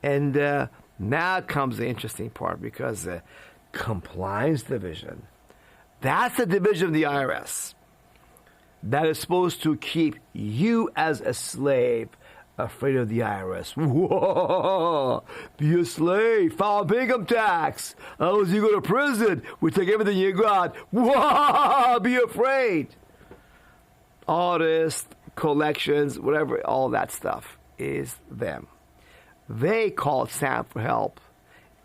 And now comes the interesting part, because the Compliance Division, that's the division of the IRS that is supposed to keep you as a slave afraid of the IRS. Whoa! Be a slave, file income tax. Otherwise you go to prison. We take everything you got. Whoa! Be afraid. Audits, collections, whatever, all that stuff is them. They called Sam for help.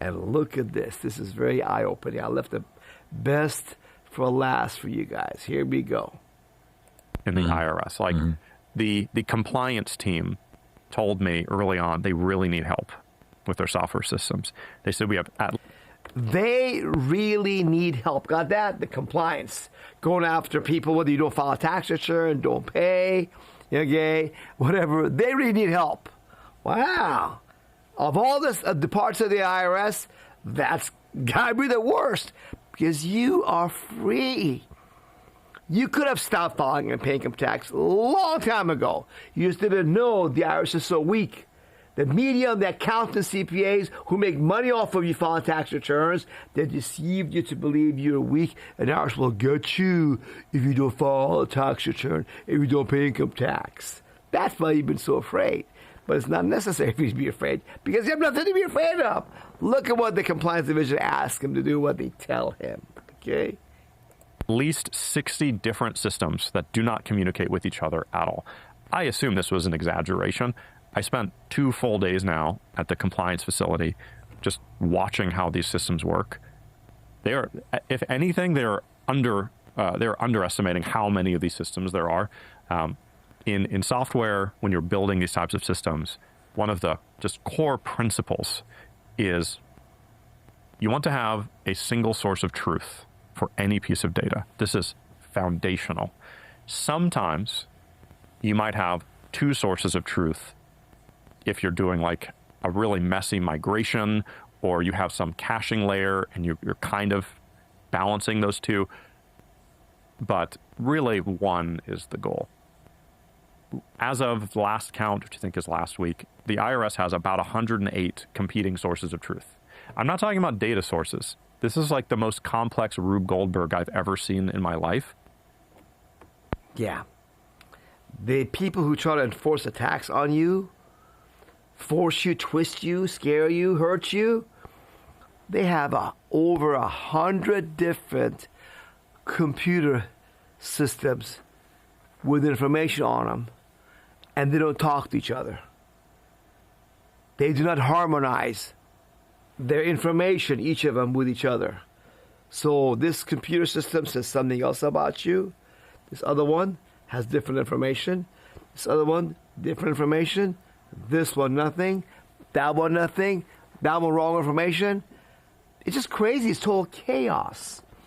And look at this. This is very eye-opening. I left the best for last for you guys. Here we go. In the IRS, like the compliance team told me early on, they really need help with their software systems. They said they really need help. Got that? The compliance. Going after people, whether you don't file a tax return, don't pay, okay, whatever. They really need help. Wow. Of all the parts of the IRS, that's got to be the worst, because you are free. You could have stopped filing and paying income tax a long time ago. You just didn't know the IRS is so weak. The media, the accountants, CPAs who make money off of you filing tax returns, they deceived you to believe you're weak, and the IRS will get you if you don't file a tax return, if you don't pay income tax. That's why you've been so afraid. But it's not necessary for you to be afraid, because you have nothing to be afraid of. Look at what the Compliance Division asks him to do, what they tell him. Okay? At least 60 different systems that do not communicate with each other at all. I assume this was an exaggeration. I spent 2 full days now at the compliance facility just watching how these systems work. They are, if anything, they're underestimating how many of these systems there are. In software, when you're building these types of systems, one of the just core principles is you want to have a single source of truth for any piece of data. This is foundational. Sometimes you might have 2 sources of truth if you're doing like a really messy migration, or you have some caching layer and you're kind of balancing those 2. But really, 1 is the goal. As of the last count, which I think is last week, the IRS has about 108 competing sources of truth. I'm not talking about data sources. This is like the most complex Rube Goldberg I've ever seen in my life. Yeah. The people who try to enforce a tax on you, force you, twist you, scare you, hurt you, they have over 100 different computer systems with information on them, and they don't talk to each other. They do not harmonize their information, each of them, with each other. So this computer system says something else about you. This other one has different information. This other one, different information. This one, nothing. That one, nothing. That one, wrong information. It's just crazy. It's total chaos.